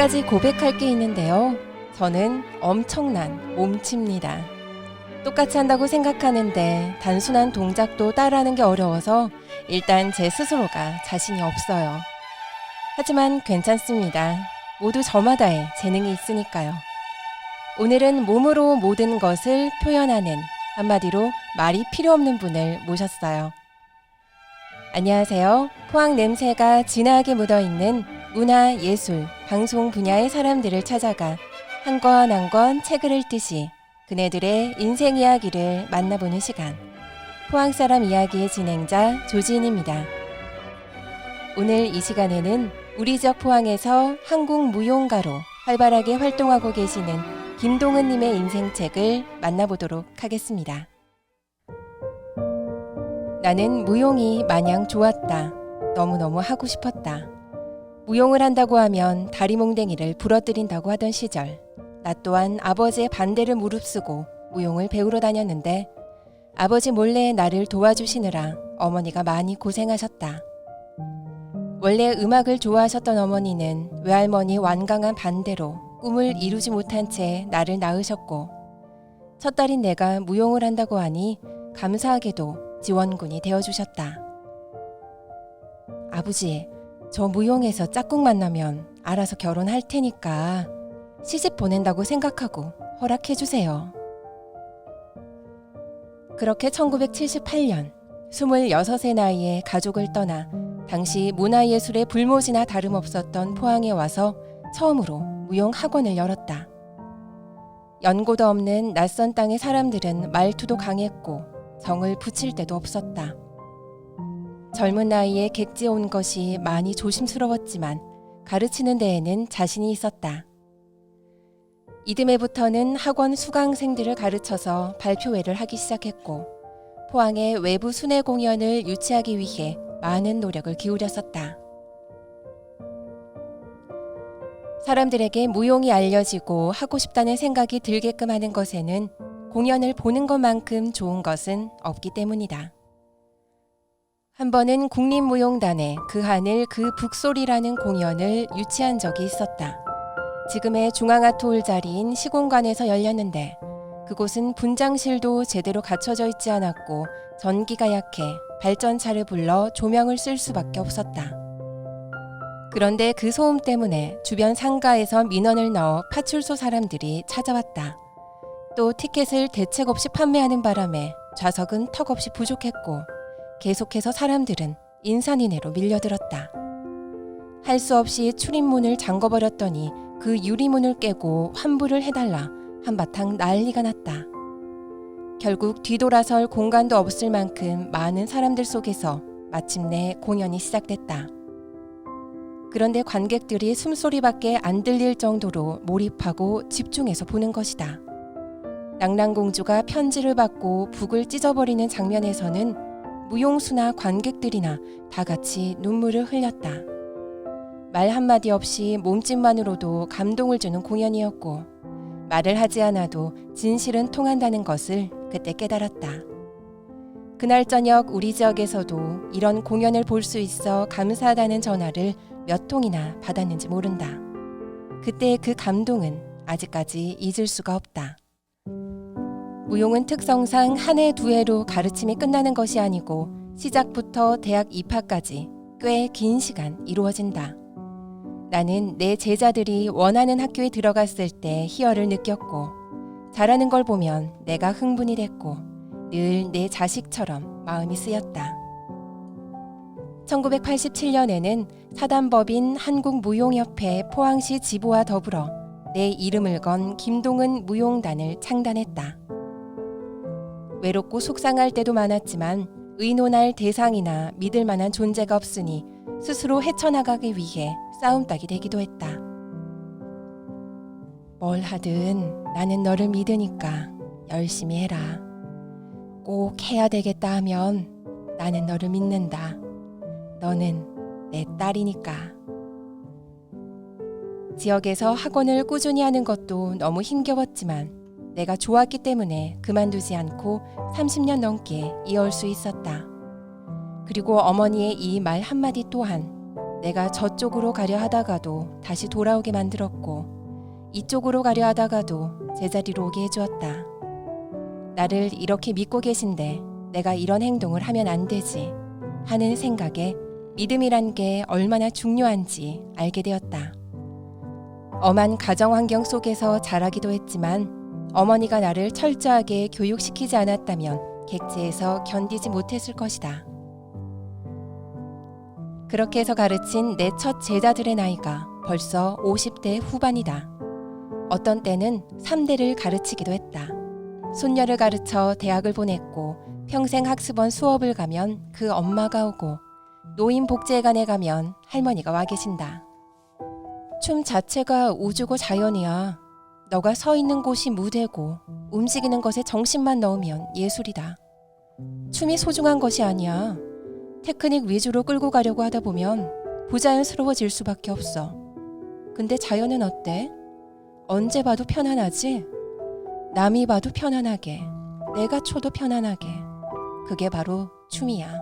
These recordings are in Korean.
가지 고백할 게 있는데요. 저는 엄청난 몸치입니다. 똑같이 한다고 생각하는데 단순한 동작도 따라하는 게 어려워서 일단 제 스스로가 자신이 없어요. 하지만 괜찮습니다. 모두 저마다의 재능이 있으니까요. 오늘은 몸으로 모든 것을 표현하는, 한마디로 말이 필요 없는 분을 모셨어요. 안녕하세요. 포항 냄새가 진하게 묻어있는 문화, 예술, 방송 분야의 사람들을 찾아가 한 권 한 권 책을 읽듯이 그네들의 인생 이야기를 만나보는 시간. 포항사람 이야기의 진행자 조지인입니다. 오늘 이 시간에는 우리 지역 포항에서 한국 무용가로 활발하게 활동하고 계시는 김동은님의 인생책을 만나보도록 하겠습니다. 나는 무용이 마냥 좋았다. 너무너무 하고 싶었다. 무용을 한다고 하면 다리몽댕이를 부러뜨린다고 하던 시절, 나 또한 아버지의 반대를 무릅쓰고 무용을 배우러 다녔는데 아버지 몰래 나를 도와주시느라 어머니가 많이 고생하셨다. 원래 음악을 좋아하셨던 어머니는 외할머니 완강한 반대로 꿈을 이루지 못한 채 나를 낳으셨고, 첫딸인 내가 무용을 한다고 하니 감사하게도 지원군이 되어주셨다. 아버지, 저 무용에서 짝꿍 만나면 알아서 결혼할 테니까 시집 보낸다고 생각하고 허락해주세요. 그렇게 1978년 26의 나이에 가족을 떠나 당시 문화예술의 불모지나 다름없었던 포항에 와서 처음으로 무용 학원을 열었다. 연고도 없는 낯선 땅의 사람들은 말투도 강했고 정을 붙일 데도 없었다. 젊은 나이에 객지에 온 것이 많이 조심스러웠지만 가르치는 데에는 자신이 있었다. 이듬해부터는 학원 수강생들을 가르쳐서 발표회를 하기 시작했고 포항의 외부 순회 공연을 유치하기 위해 많은 노력을 기울였었다. 사람들에게 무용이 알려지고 하고 싶다는 생각이 들게끔 하는 것에는 공연을 보는 것만큼 좋은 것은 없기 때문이다. 한 번은 국립무용단의 그 하늘 그 북소리라는 공연을 유치한 적이 있었다. 지금의 중앙아트홀 자리인 시공관에서 열렸는데 그곳은 분장실도 제대로 갖춰져 있지 않았고 전기가 약해 발전차를 불러 조명을 쓸 수밖에 없었다. 그런데 그 소음 때문에 주변 상가에서 민원을 넣어 파출소 사람들이 찾아왔다. 또 티켓을 대책 없이 판매하는 바람에 좌석은 턱없이 부족했고 계속해서 사람들은 인산인해로 밀려들었다. 할 수 없이 출입문을 잠궈버렸더니 그 유리문을 깨고 환불을 해달라 한바탕 난리가 났다. 결국 뒤돌아설 공간도 없을 만큼 많은 사람들 속에서 마침내 공연이 시작됐다. 그런데 관객들이 숨소리밖에 안 들릴 정도로 몰입하고 집중해서 보는 것이다. 낭랑공주가 편지를 받고 북을 찢어버리는 장면에서는 무용수나 관객들이나 다 같이 눈물을 흘렸다. 말 한마디 없이 몸짓만으로도 감동을 주는 공연이었고 말을 하지 않아도 진실은 통한다는 것을 그때 깨달았다. 그날 저녁 우리 지역에서도 이런 공연을 볼 수 있어 감사하다는 전화를 몇 통이나 받았는지 모른다. 그때의 그 감동은 아직까지 잊을 수가 없다. 무용은 특성상 한 해 두 해로 가르침이 끝나는 것이 아니고 시작부터 대학 입학까지 꽤 긴 시간 이루어진다. 나는 내 제자들이 원하는 학교에 들어갔을 때 희열을 느꼈고 잘하는 걸 보면 내가 흥분이 됐고 늘 내 자식처럼 마음이 쓰였다. 1987년에는 사단법인 한국무용협회 포항시 지부와 더불어 내 이름을 건 김동은 무용단을 창단했다. 외롭고 속상할 때도 많았지만 의논할 대상이나 믿을 만한 존재가 없으니 스스로 헤쳐나가기 위해 싸움닭이 되기도 했다. 뭘 하든 나는 너를 믿으니까 열심히 해라. 꼭 해야 되겠다 하면 나는 너를 믿는다. 너는 내 딸이니까. 지역에서 학원을 꾸준히 하는 것도 너무 힘겨웠지만 내가 좋았기 때문에 그만두지 않고 30년 넘게 이어올 수 있었다. 그리고 어머니의 이 말 한마디 또한 내가 저쪽으로 가려 하다가도 다시 돌아오게 만들었고 이쪽으로 가려 하다가도 제자리로 오게 해주었다. 나를 이렇게 믿고 계신데 내가 이런 행동을 하면 안 되지 하는 생각에 믿음이란 게 얼마나 중요한지 알게 되었다. 엄한 가정 환경 속에서 자라기도 했지만 어머니가 나를 철저하게 교육시키지 않았다면 객지에서 견디지 못했을 것이다. 그렇게 해서 가르친 내 첫 제자들의 나이가 벌써 50대 후반이다. 어떤 때는 3대를 가르치기도 했다. 손녀를 가르쳐 대학을 보냈고 평생 학습원 수업을 가면 그 엄마가 오고 노인복지회관에 가면 할머니가 와 계신다. 춤 자체가 우주고 자연이야. 너가 서 있는 곳이 무대고 움직이는 것에 정신만 넣으면 예술이다. 춤이 소중한 것이 아니야. 테크닉 위주로 끌고 가려고 하다 보면 부자연스러워질 수밖에 없어. 근데 자연은 어때? 언제 봐도 편안하지? 남이 봐도 편안하게, 내가 춰도 편안하게. 그게 바로 춤이야.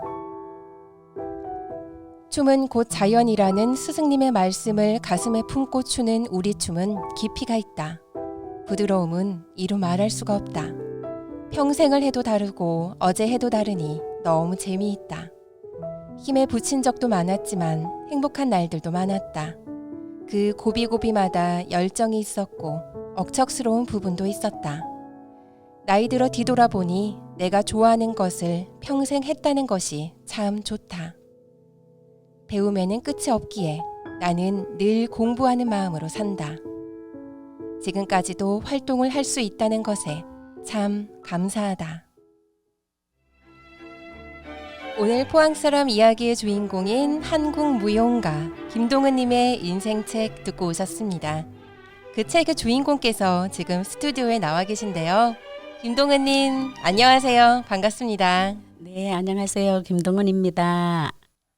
춤은 곧 자연이라는 스승님의 말씀을 가슴에 품고 추는 우리 춤은 깊이가 있다. 부드러움은 이루 말할 수가 없다. 평생을 해도 다르고 어제 해도 다르니 너무 재미있다. 힘에 부친 적도 많았지만 행복한 날들도 많았다. 그 고비고비마다 열정이 있었고 억척스러운 부분도 있었다. 나이 들어 뒤돌아보니 내가 좋아하는 것을 평생 했다는 것이 참 좋다. 배움에는 끝이 없기에 나는 늘 공부하는 마음으로 산다. 지금까지도 활동을 할 수 있다는 것에 참 감사하다. 오늘 포항사람 이야기의 주인공인 한국무용가 김동은님의 인생책 듣고 오셨습니다. 그 책의 주인공께서 지금 스튜디오에 나와 계신데요. 김동은님 안녕하세요. 반갑습니다. 네, 안녕하세요. 김동은입니다.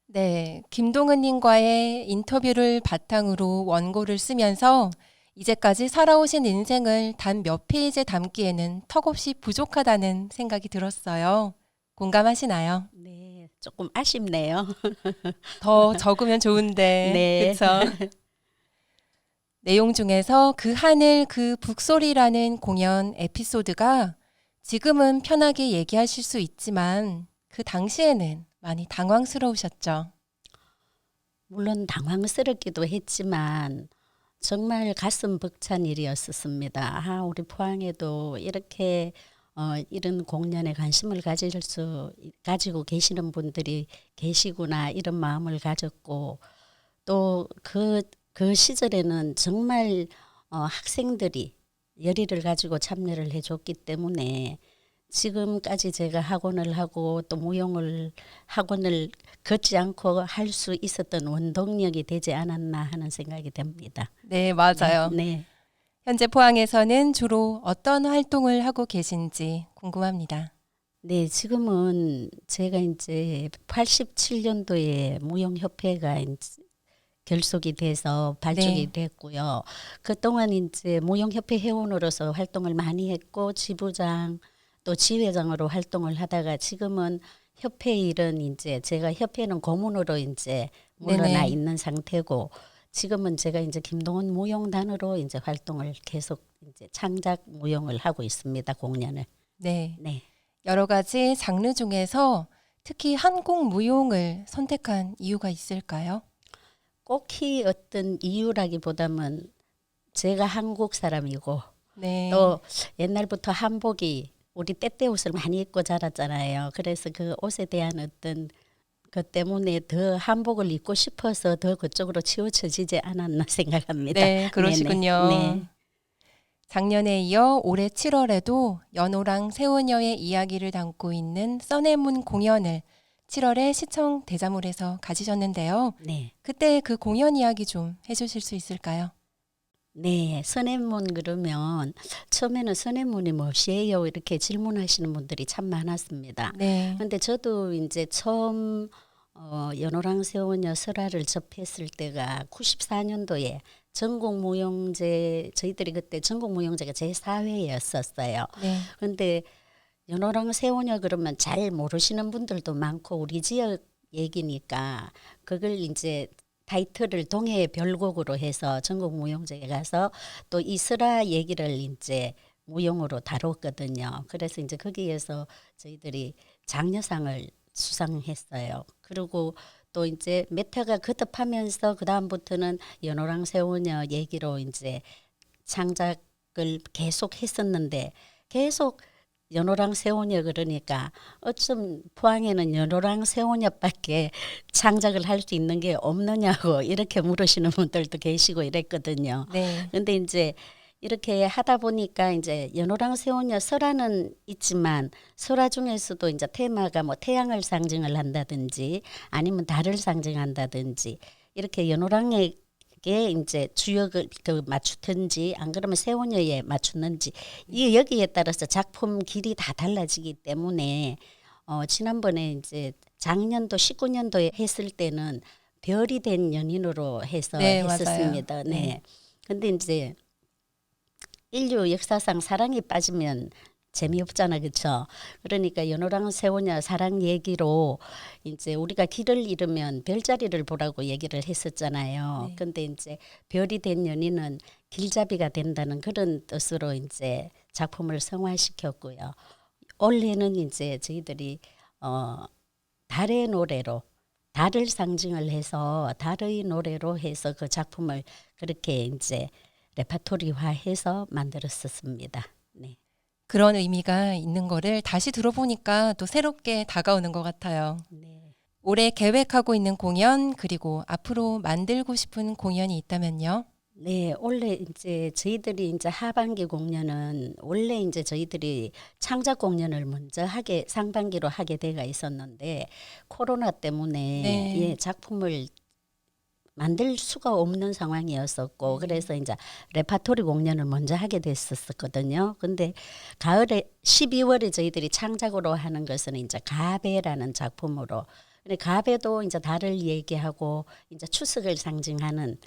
네, 김동은님과의 인터뷰를 바탕으로 원고를 쓰면서 이제까지 살아오신 인생을 단 몇 페이지에 담기에는 턱없이 부족하다는 생각이 들었어요. 공감하시나요? 네, 조금 아쉽네요. 더 적으면 좋은데, 네. 그렇죠? 내용 중에서 그 하늘 그 북소리라는 공연 에피소드가 지금은 편하게 얘기하실 수 있지만 그 당시에는 많이 당황스러우셨죠? 물론 당황스럽기도 했지만 정말 가슴 벅찬 일이었습니다. 우리 포항에도 이렇게 이런 공연에 관심을 가지고 계시는 분들이 계시구나 이런 마음을 가졌고 또 그 시절에는 정말 학생들이 열의를 가지고 참여를 해줬기 때문에 지금까지 제가 학원을 하고 또 무용을 학원을 걷지 않고 할 수 있었던 원동력이 되지 않았나 하는 생각이 듭니다. 네, 맞아요. 네. 현재 포항에서는 주로 어떤 활동을 하고 계신지 궁금합니다. 네, 지금은 제가 이제 87년도에 무용협회가 이제 결속이 돼서 발족이 됐고요. 그동안 이제 무용협회 회원으로서 활동을 많이 했고 지부장 또 지회장으로 활동을 하다가 지금은 협회 일은 이제 제가 협회는 고문으로 이제 물러나 있는 상태고 지금은 제가 이제 김동은 무용단으로 이제 활동을 계속 이제 창작 무용을 하고 있습니다. 공연을. 네. 네. 여러 가지 장르 중에서 특히 한국 무용을 선택한 이유가 있을까요? 꼭히 어떤 이유라기보다는 제가 한국 사람이고 네. 또 옛날부터 한복이 우리 때때 옷을 많이 입고 자랐잖아요. 그래서 그 옷에 대한 어떤 것 때문에 더 한복을 입고 싶어서 더 그쪽으로 치우쳐지지 않았나 생각합니다. 네, 그러시군요. 네. 작년에 이어 올해 7월에도 연호랑 세우녀의 이야기를 담고 있는 써내문 공연을 7월에 시청 대자몰에서 가지셨는데요. 네. 그때 그 공연 이야기 좀 해주실 수 있을까요? 네, 선해문 그러면 처음에는 선해문이 무엇이에요? 이렇게 질문하시는 분들이 참 많았습니다. 네. 근데 저도 이제 처음 연호랑 세우녀 설화를 접했을 때가 94년도에 전국무용제 저희들이 그때 전국무용제가 제4회였었어요. 네. 그런데 연호랑 세우녀 그러면 잘 모르시는 분들도 많고 우리 지역 얘기니까 그걸 이제 타이틀을 동해의 별곡으로 해서 전국 무용제에 가서 또 이슬아 얘기를 이제 무용으로 다뤘거든요. 그래서 이제 거기에서 저희들이 장려상을 수상했어요. 그리고 또 이제 몇 회가 거듭하면서 그 다음부터는 연호랑 세우녀 얘기로 이제 창작을 계속 했었는데 계속 연호랑 세우녀 그러니까 어쩜 포항에는 연호랑 세우녀밖에 창작을 할 수 있는 게 없느냐고 이렇게 물으시는 분들도 계시고 이랬거든요. 네. 근데 이제 이렇게 하다 보니까 이제 연호랑 세우녀 설화는 있지만 설화 중에서도 이제 테마가 뭐 태양을 상징을 한다든지 아니면 달을 상징한다든지 이렇게 연호랑에 이제 주역을 맞추든지 안 그러면 세우녀에 맞추는지 이 여기에 따라서 작품 길이 다 달라지기 때문에 지난번에 이제 작년도 19년도에 했을 때는 별이 된 연인으로 해서 네, 맞아요. 했었습니다. 네. 근데 이제 인류 역사상 사랑이 빠지면 재미없잖아, 그렇죠? 그러니까 연호랑 세우녀 사랑 얘기로 이제 우리가 길을 잃으면 별자리를 보라고 얘기를 했었잖아요. 네. 근데 이제 별이 된 연인은 길잡이가 된다는 그런 뜻으로 이제 작품을 성화시켰고요. 올해는 이제 저희들이 달의 노래로 달을 상징을 해서 달의 노래로 해서 그 작품을 그렇게 이제 레파토리화해서 만들었었습니다. 네. 그런 의미가 있는 거를 다시 들어보니까 또 새롭게 다가오는 것 같아요. 네. 올해 계획하고 있는 공연 그리고 앞으로 만들고 싶은 공연이 있다면요? 네, 원래 이제 저희들이 이제 하반기 공연은 원래 이제 저희들이 창작 공연을 먼저 상반기로 하게 돼가 있었는데 코로나 때문에 네. 예, 작품을 만들 수가 없는 상황이었었고 그래서 이제 레파토리 공연을 먼저 하게 됐었거든요. 근데 가을에 12월에 저희들이 창작으로 하는 것은 이제 가베라는 작품으로 근데 가베도 이제 달을 얘기하고 이제 추석을 상징하는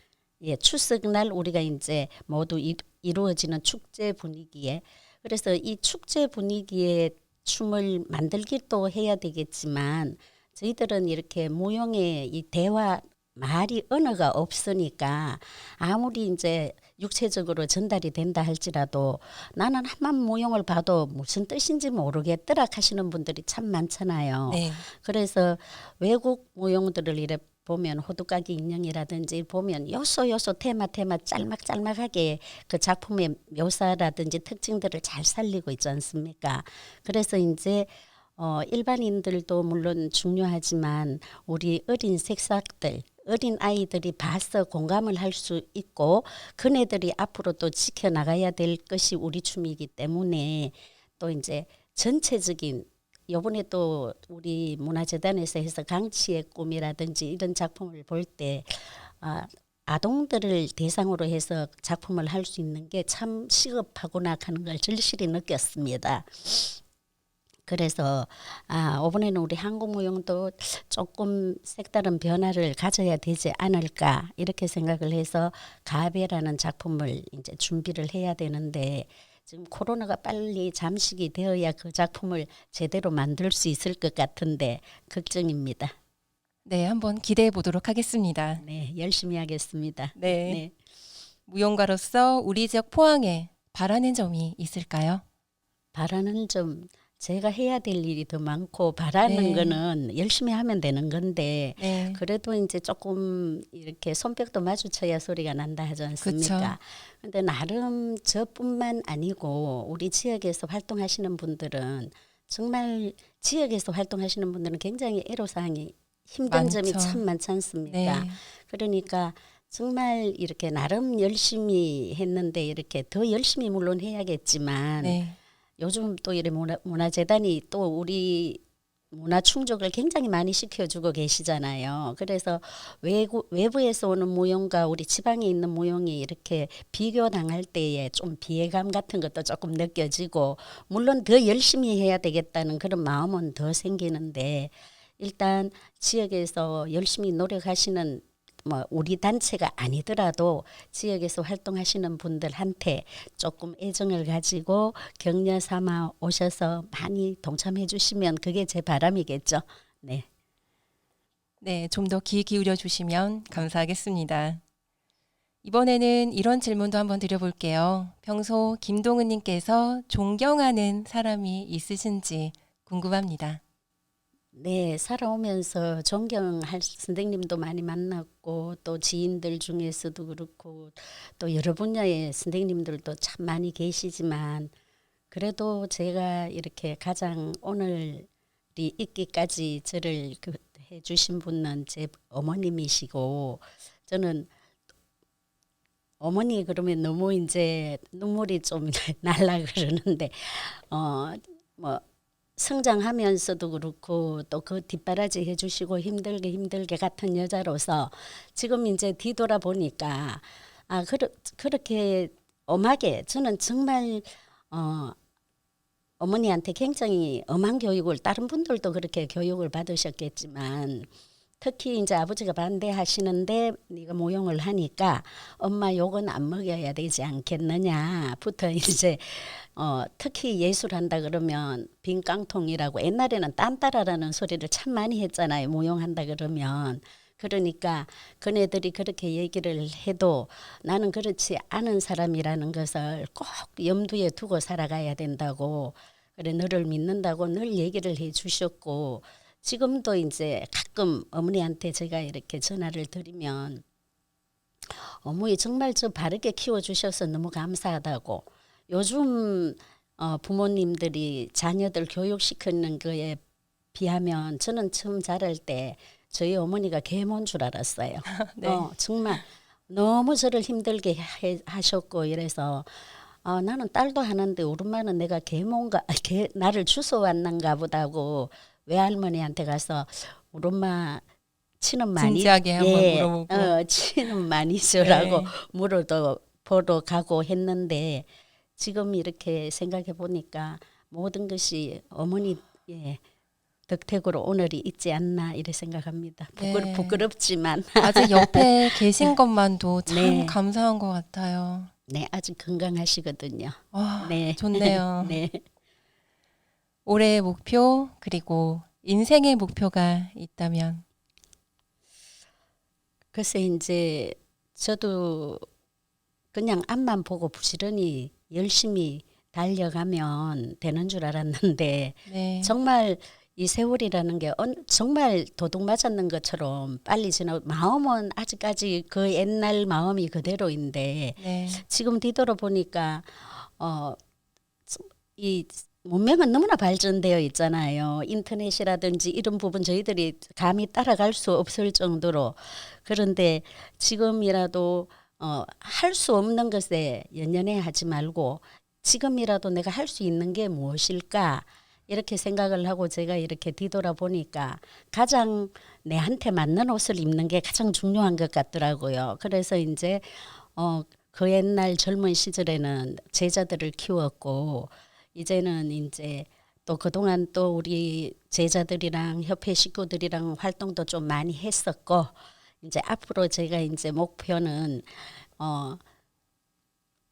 예, 추석날 우리가 이제 모두 이루어지는 축제 분위기에 그래서 이 축제 분위기에 춤을 만들기도 해야 되겠지만 저희들은 이렇게 무용의 이 대화 말이 언어가 없으니까 아무리 이제 육체적으로 전달이 된다 할지라도 나는 한번 무용을 봐도 무슨 뜻인지 모르겠더라 하시는 분들이 참 많잖아요. 네. 그래서 외국 무용들을 이래 보면 호두까기 인형이라든지 보면 요소 테마 짤막짤막하게 그 작품의 묘사라든지 특징들을 잘 살리고 있지 않습니까? 그래서 이제 일반인들도 물론 중요하지만 우리 어린 색삭들 어린 아이들이 봐서 공감을 할 수 있고 그네들이 앞으로 또 지켜나가야 될 것이 우리 춤이기 때문에 또 이제 전체적인 요번에 또 우리 문화재단에서 해서 강치의 꿈이라든지 이런 작품을 볼 때 아동들을 대상으로 해서 작품을 할 수 있는 게 참 시급하구나 하는 걸 절실히 느꼈습니다. 그래서 이번에는 우리 한국무용도 조금 색다른 변화를 가져야 되지 않을까 이렇게 생각을 해서 가베라는 작품을 이제 준비를 해야 되는데 지금 코로나가 빨리 잠식이 되어야 그 작품을 제대로 만들 수 있을 것 같은데 걱정입니다. 네, 한번 기대해 보도록 하겠습니다. 네, 열심히 하겠습니다. 네. 네. 무용가로서 우리 지역 포항에 바라는 점이 있을까요? 바라는 점 제가 해야 될 일이 더 많고 바라는 네. 거는 열심히 하면 되는 건데 네. 그래도 이제 조금 이렇게 손뼉도 마주쳐야 소리가 난다 하지 않습니까? 근데 나름 저뿐만 아니고 우리 지역에서 활동하시는 분들은 정말 지역에서 활동하시는 분들은 굉장히 애로사항이 힘든 많죠. 점이 참 많지 않습니까? 네. 그러니까 정말 이렇게 나름 열심히 했는데 이렇게 더 열심히 물론 해야겠지만 네. 요즘 또 이래 문화재단이 또 우리 문화 충족을 굉장히 많이 시켜주고 계시잖아요. 그래서 외부에서 오는 무용과 우리 지방에 있는 무용이 이렇게 비교당할 때에 좀 비애감 같은 것도 조금 느껴지고 물론 더 열심히 해야 되겠다는 그런 마음은 더 생기는데 일단 지역에서 열심히 노력하시는 뭐 우리 단체가 아니더라도 지역에서 활동하시는 분들한테 조금 애정을 가지고 격려 삼아 오셔서 많이 동참해 주시면 그게 제 바람이겠죠. 네. 네, 좀 더 귀 기울여 주시면 감사하겠습니다. 이번에는 이런 질문도 한번 드려볼게요. 평소 김동은님께서 존경하는 사람이 있으신지 궁금합니다. 네, 살아오면서 존경할 선생님도 많이 만났고 또 지인들 중에서도 그렇고 또 여러 분야의 선생님들도 참 많이 계시지만 그래도 제가 이렇게 가장 오늘이 있기까지 저를 해주신 분은 제 어머님이시고 저는 어머니 그러면 너무 이제 눈물이 좀 날라 그러는데 뭐 성장하면서도 그렇고 또 그 뒷바라지 해주시고 힘들게 같은 여자로서 지금 이제 뒤돌아 보니까 그렇게 엄하게 저는 정말 어머니한테 굉장히 엄한 교육을 다른 분들도 그렇게 교육을 받으셨겠지만 특히 이제 아버지가 반대하시는데 네가 모용을 하니까 엄마 욕은 안 먹여야 되지 않겠느냐부터 이제 특히 예술한다 그러면 빈 깡통이라고 옛날에는 딴따라라는 소리를 참 많이 했잖아요. 모용한다 그러면. 그러니까 그네들이 그렇게 얘기를 해도 나는 그렇지 않은 사람이라는 것을 꼭 염두에 두고 살아가야 된다고 그래 너를 믿는다고 늘 얘기를 해 주셨고 지금도 이제 가끔 어머니한테 제가 이렇게 전화를 드리면 어머니 정말 저 바르게 키워주셔서 너무 감사하다고 요즘 부모님들이 자녀들 교육시키는 거에 비하면 저는 처음 자랄 때 저희 어머니가 계모인 줄 알았어요. 네. 정말 너무 저를 힘들게 하셨고 이래서 나는 딸도 하는데 우리 엄마는 내가 계모인가 나를 주워왔는가 보다고 외할머니한테 가서 우리 엄마 치는 많이 진지하게 한번 물어보고. 치는 많이 줘라고 네. 물어도 보러 가고 했는데 지금 이렇게 생각해 보니까 모든 것이 어머니의 덕택으로 오늘이 있지 않나 이래 생각합니다. 네. 부끄럽지만 아직 옆에 계신 것만도 참 네. 감사한 것 같아요. 네, 아주 건강하시거든요. 와, 네. 좋네요. 네. 올해의 목표 그리고 인생의 목표가 있다면 글쎄 이제 저도 그냥 앞만 보고 부지런히 열심히 달려가면 되는 줄 알았는데 네, 정말 이 세월이라는 게 정말 도둑 맞았는 것처럼 빨리 지나 마음은 아직까지 그 옛날 마음이 그대로인데 네, 지금 뒤돌아보니까 이 문명은 너무나 발전되어 있잖아요. 인터넷이라든지 이런 부분 저희들이 감히 따라갈 수 없을 정도로 그런데 지금이라도 할 수 없는 것에 연연해 하지 말고 지금이라도 내가 할 수 있는 게 무엇일까 이렇게 생각을 하고 제가 이렇게 뒤돌아보니까 가장 내한테 맞는 옷을 입는 게 가장 중요한 것 같더라고요. 그래서 이제 그 옛날 젊은 시절에는 제자들을 키웠고 이제는 이제 또 그동안 또 우리 제자들이랑 협회 식구들이랑 활동도 좀 많이 했었고 이제 앞으로 제가 이제 목표는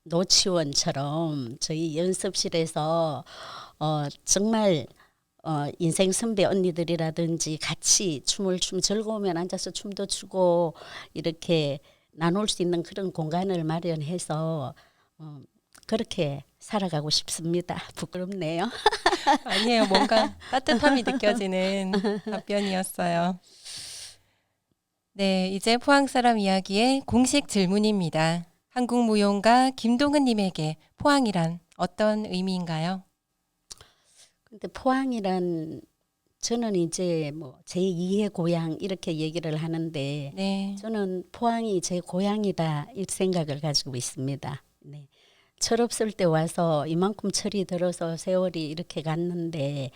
노치원처럼 저희 연습실에서 정말 인생 선배 언니들이라든지 같이 춤을 즐거우면 앉아서 춤도 추고 이렇게 나눌 수 있는 그런 공간을 마련해서 그렇게 살아가고 싶습니다. 부끄럽네요. 아니에요. 뭔가 따뜻함이 느껴지는 답변이었어요. 네, 이제 포항 사람 이야기의 공식 질문입니다. 한국 무용가 김동은님에게 포항이란 어떤 의미인가요? 근데 포항이란 저는 이제 뭐 제2의 고향 이렇게 얘기를 하는데 네, 저는 포항이 제 고향이다 이 생각을 가지고 있습니다. 네. 철없을 때 와서 이만큼 철이 들어서 세월이 이렇게 갔는데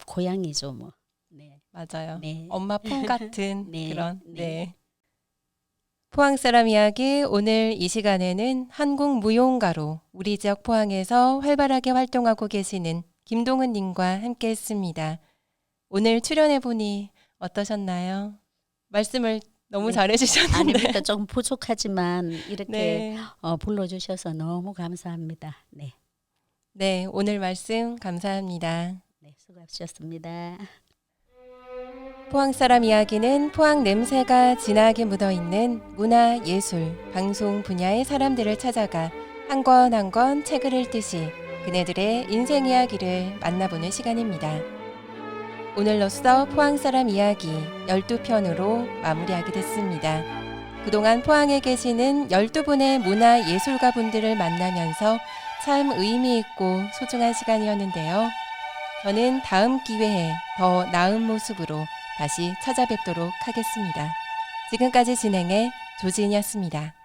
고향이죠 뭐. 네. 맞아요. 네. 엄마 품 같은 네. 그런, 네. 네. 포항 사람 이야기 오늘 이 시간에는 한국 무용가로 우리 지역 포항에서 활발하게 활동하고 계시는 김동은 님과 함께 했습니다. 오늘 출연해 보니 어떠셨나요? 말씀을 너무 네. 잘해 주셨는데. 아닙니다. 조금 부족하지만 이렇게 네. 불러주셔서 너무 감사합니다. 네. 네, 오늘 말씀 감사합니다. 네, 수고하셨습니다. 포항 사람 이야기는 포항 냄새가 진하게 묻어있는 문화, 예술, 방송 분야의 사람들을 찾아가 한 권 한 권 책을 읽듯이 그네들의 인생 이야기를 만나보는 시간입니다. 오늘로써 포항 사람 이야기 12편으로 마무리하게 됐습니다. 그동안 포항에 계시는 12분의 문화 예술가 분들을 만나면서 참 의미 있고 소중한 시간이었는데요. 저는 다음 기회에 더 나은 모습으로 다시 찾아뵙도록 하겠습니다. 지금까지 진행의 조지은이었습니다.